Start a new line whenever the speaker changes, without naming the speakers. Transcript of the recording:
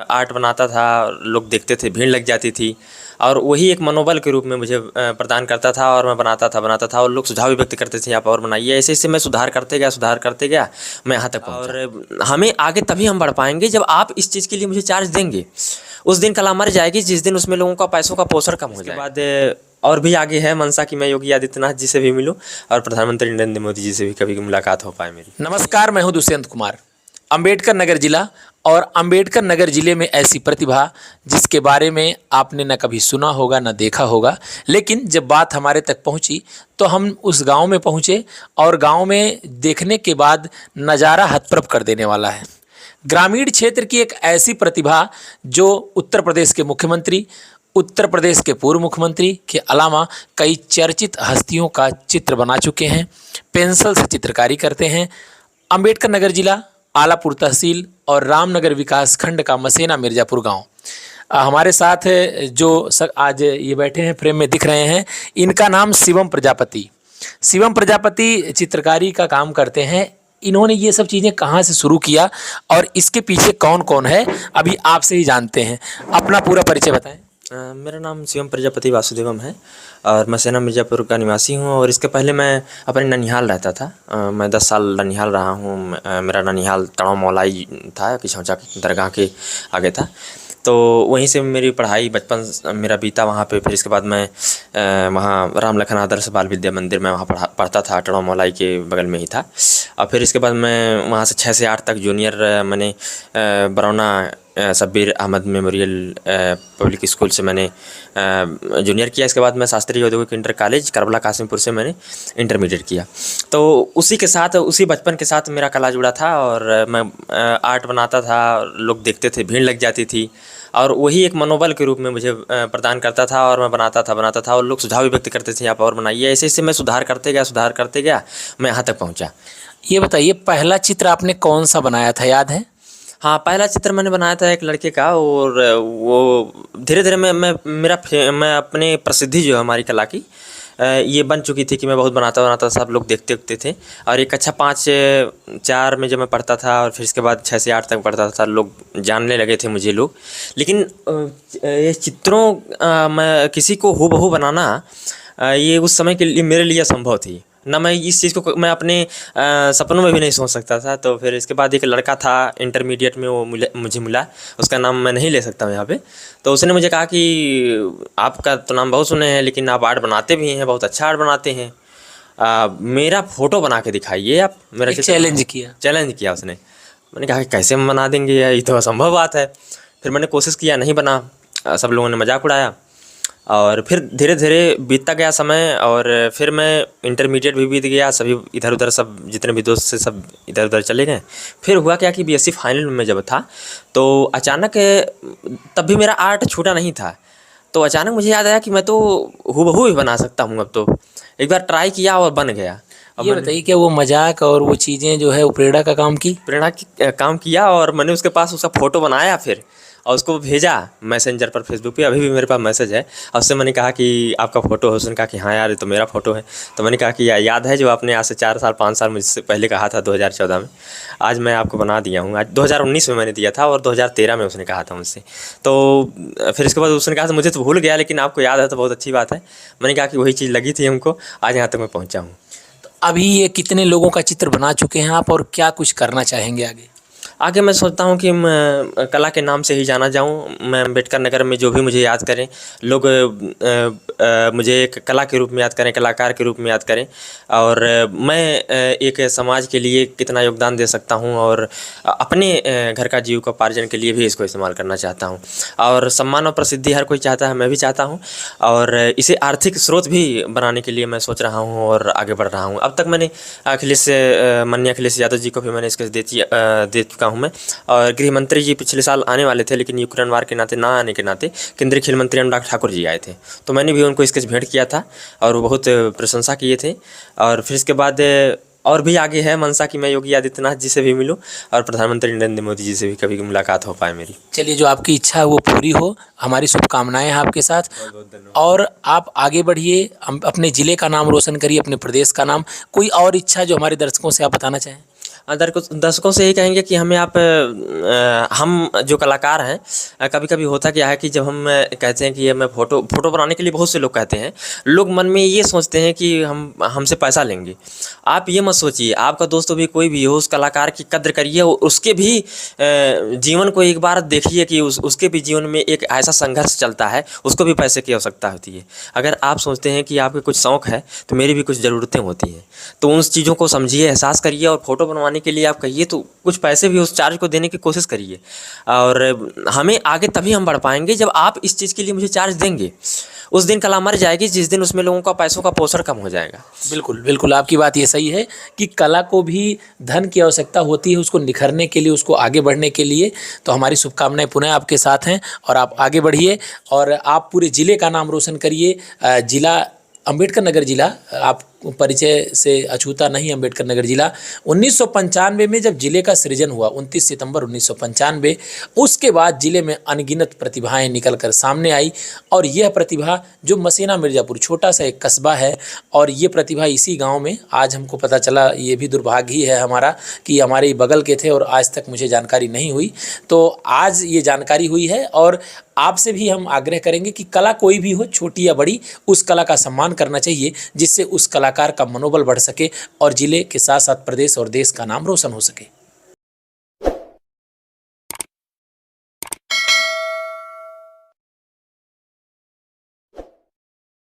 Art बनाता था, लोग देखते थे, भीड़ लग जाती थी और वही एक मनोबल के रूप में मुझे प्रदान करता था और मैं बनाता था और लोग सुझाव भी व्यक्त करते थे, आप और बनाइए। ऐसे-ऐसे मैं सुधार करते गया, मैं यहाँ तक पहुँचा। और हमें आगे तभी हम बढ़ पाएँगे जब आप इस चीज़ के लिए मुझे चार्ज देंगे। उस दिन कला मर जाएगी जिस दिन उसमें लोगों का पैसों का पोषण कम हो जाएगा। इसके बाद और भी आगे है मनसा कि मैं योगी आदित्यनाथ जी से भी मिलूँ और प्रधानमंत्री नरेंद्र मोदी जी से भी कभी मुलाकात हो पाए मेरी।
नमस्कार, मैं हूं दुष्यंत कुमार। अंबेडकर नगर जिला और अंबेडकर नगर जिले में ऐसी प्रतिभा जिसके बारे में आपने न कभी सुना होगा न देखा होगा, लेकिन जब बात हमारे तक पहुंची तो हम उस गांव में पहुंचे और गांव में देखने के बाद नज़ारा हतप्रभ कर देने वाला है। ग्रामीण क्षेत्र की एक ऐसी प्रतिभा जो उत्तर प्रदेश के मुख्यमंत्री, उत्तर प्रदेश के पूर्व मुख्यमंत्री के अलावा कई चर्चित हस्तियों का चित्र बना चुके हैं, पेंसिल से चित्रकारी करते हैं। अंबेडकर नगर जिला, आलापुर तहसील और रामनगर विकास खंड का मसेना मिर्ज़ापुर गांव। हमारे साथ जो आज ये बैठे हैं, फ्रेम में दिख रहे हैं, इनका नाम शिवम प्रजापति। शिवम प्रजापति चित्रकारी का काम करते हैं। इन्होंने ये सब चीज़ें कहाँ से शुरू किया और इसके पीछे कौन कौन है, अभी आपसे ही जानते हैं। अपना पूरा परिचय बताएं।
मेरा नाम शिवम प्रजापति वासुदेवम है और मैं मसेना मिर्ज़ापुर का निवासी हूँ और इसके पहले मैं अपने ननिहाल रहता था। मैं 10 साल ननिहाल रहा हूँ। मेरा ननिहाल तड़ाव मौलाई था, किछौचा दरगाह के आगे था, तो वहीं से मेरी पढ़ाई बचपन मेरा बीता वहाँ पे। फिर इसके बाद मैं वहाँ राम लखन आदर्श बाल विद्या मंदिर में वहाँ पढ़ता था, टड़ाव मौलाई के बगल में ही था। और फिर इसके बाद मैं वहाँ से 6 से 8 तक जूनियर मैंने Barauna Shabbir Ahmed memorial public school से मैंने जूनियर किया। इसके बाद मैं शास्त्रीय औद्योगिक इंटर कॉलेज करबला कासिमपुर से मैंने इंटरमीडिएट किया। तो उसी के साथ, उसी बचपन के साथ मेरा कला जुड़ा था और मैं आर्ट बनाता था, लोग देखते थे, भीड़ लग जाती थी और वही एक मनोबल के रूप में मुझे प्रदान करता था और मैं बनाता था और लोग सुझाव भी व्यक्त करते थे, आप और बनाइए। ऐसे-ऐसे मैं सुधार करते गया, मैं यहाँ तक पहुँचा।
ये बताइए, पहला चित्र आपने कौन सा बनाया था, याद है?
हाँ, पहला चित्र मैंने बनाया था एक लड़के का और वो धीरे-धीरे मैं अपने प्रसिद्धि जो है हमारी कला की ये बन चुकी थी कि मैं बहुत बनाता सब लोग देखते थे। और एक अच्छा 5-4 में जब मैं पढ़ता था और फिर इसके बाद 6 से 8 तक पढ़ता था, लोग जानने लगे थे मुझे लोग। लेकिन ये चित्रों मैं किसी को हूबहू बनाना ये उस समय के लिए मेरे लिए असंभव थी ना। मैं इस चीज़ को मैं अपने सपनों में भी नहीं सोच सकता था। तो फिर इसके बाद एक लड़का था इंटरमीडिएट में, वो मुझे मिला, उसका नाम मैं नहीं ले सकता हूँ यहाँ पे। तो उसने मुझे कहा कि आपका तो नाम बहुत सुने हैं लेकिन आप आर्ट बनाते भी हैं, बहुत अच्छा आर्ट बनाते हैं, मेरा फ़ोटो बना के दिखाइए आप। मेरा
चैलेंज
किया उसने। मैंने कहा कि कैसे हम बना देंगे, ये तो असंभव बात है। फिर मैंने कोशिश किया, नहीं बना, सब लोगों ने मजाक उड़ाया। और फिर धीरे-धीरे बीतता गया समय और फिर मैं इंटरमीडिएट भी बीत गया, सभी इधर-उधर सब जितने भी दोस्त थे सब इधर-उधर चले गए। फिर हुआ क्या कि बीएससी फाइनल में जब था तो अचानक, तब भी मेरा आर्ट छूटा नहीं था, तो अचानक मुझे याद आया कि मैं तो हूबहू ही बना सकता हूँ। अब तो एक बार ट्राई किया और बन गया। अब
ये बताइए, क्या वो मजाक और वो चीज़ें जो है वो प्रेरणा का काम
किया और मैंने उसके पास उसका फ़ोटो बनाया फिर और उसको भेजा मैसेंजर पर, फेसबुक पे अभी भी मेरे पास मैसेज है। और उससे मैंने कहा कि आपका फ़ोटो है। उसने कहा कि हाँ यार, ये तो मेरा फ़ोटो है। तो मैंने कहा कि याद है जो आपने आज से 4 साल 5 साल मुझसे पहले कहा था 2014 में, आज मैं आपको बना दिया हूँ। आज 2019 में मैंने दिया था और 2013 में उसने कहा था मुझसे। तो फिर इसके बाद उसने कहा था मुझे तो भूल गया लेकिन आपको याद है तो बहुत अच्छी बात है। मैंने कहा कि वही चीज़ लगी थी हमको, आज यहाँ तक मैं पहुँचा हूँ।
तो अभी ये कितने लोगों का चित्र बना चुके हैं आप और क्या कुछ करना चाहेंगे आगे?
मैं सोचता हूँ कि मैं कला के नाम से ही जाना जाऊँ। मैं अम्बेडकर नगर में जो भी मुझे याद करें लोग, मुझे एक कला के रूप में याद करें, कलाकार के रूप में याद करें और मैं एक समाज के लिए कितना योगदान दे सकता हूँ और अपने घर का जीविकोपार्जन के लिए भी इसको इस्तेमाल करना चाहता हूँ। और सम्मान और प्रसिद्धि हर कोई चाहता है, मैं भी चाहता हूँ और इसे आर्थिक स्रोत भी बनाने के लिए मैं सोच रहा हूँ और आगे बढ़ रहा हूँ। अब तक मैंने माननीय अखिलेश यादव जी को भी मैंने स्केच दे चुका हूँ मैं। और गृह मंत्री जी पिछले साल आने वाले थे लेकिन यूक्रेन वार के नाते ना आने के नाते केंद्रीय खेल मंत्री अनुराग ठाकुर जी आए थे, तो मैंने भी उनको स्केच भेंट किया था और वो बहुत प्रशंसा किए थे। और फिर इसके बाद और भी आगे है मनसा कि मैं योगी आदित्यनाथ जी से भी मिलूं और प्रधानमंत्री नरेंद्र मोदी जी से भी कभी मुलाकात हो पाए मेरी।
चलिए, जो आपकी इच्छा है वो पूरी हो, हमारी शुभकामनाएं हैं आपके साथ। और आप आगे बढ़िए, अपने ज़िले का नाम रोशन करिए, अपने प्रदेश का नाम। कोई और इच्छा जो हमारे दर्शकों से आप बताना चाहें?
दर्शकों से यही कहेंगे कि हमें आप हम जो कलाकार हैं, कभी कभी होता क्या है कि जब हम कहते हैं कि ये मैं फ़ोटो बनाने के लिए बहुत से लोग कहते हैं, लोग मन में ये सोचते हैं कि हम हमसे पैसा लेंगे। आप ये मत सोचिए, आपका दोस्त भी कोई भी हो, उस कलाकार की कद्र करिए, उसके भी जीवन को एक बार देखिए कि उसके भी जीवन में एक ऐसा संघर्ष चलता है, उसको भी पैसे की आवश्यकता होती है। अगर आप सोचते हैं कि आपके कुछ शौक़ है तो मेरी भी कुछ ज़रूरतें होती हैं, तो उन चीज़ों को समझिए, एहसास करिए और फ़ोटो बनवाने के लिए आप कहिए तो कुछ पैसे भी उस चार्ज को देने की कोशिश करिए। और हमें आगे तभी हम बढ़ पाएंगे जब आप इस चीज़ के लिए मुझे चार्ज देंगे। उस दिन कला मर जाएगी जिस दिन उसमें लोगों का पैसों का पोषण कम हो जाएगा।
बिल्कुल, बिल्कुल आपकी बात ये सही है कि कला को भी धन की आवश्यकता होती है उसको निखरने के लिए, उसको आगे बढ़ने के लिए। तो हमारी शुभकामनाएँ पुनः आपके साथ हैं और आप आगे बढ़िए और आप पूरे ज़िले का नाम रोशन करिए। ज़िला अम्बेडकर नगर जिला, आप परिचय से अछूता नहीं, अम्बेडकर नगर जिला 1995 में जब जिले का सृजन हुआ, 29 सितंबर 1995, उसके बाद जिले में अनगिनत प्रतिभाएं निकलकर सामने आई। और यह प्रतिभा जो मसेना मिर्ज़ापुर छोटा सा एक कस्बा है और ये प्रतिभा इसी गांव में आज हमको पता चला, ये भी दुर्भाग्य ही है हमारा कि हमारे बगल के थे और आज तक मुझे जानकारी नहीं हुई। तो आज ये जानकारी हुई है और आपसे भी हम आग्रह करेंगे कि कला कोई भी हो, छोटी या बड़ी, उस कला का सम्मान करना चाहिए जिससे उस कलाकार का मनोबल बढ़ सके और जिले के साथ साथ प्रदेश और देश का नाम रोशन हो सके।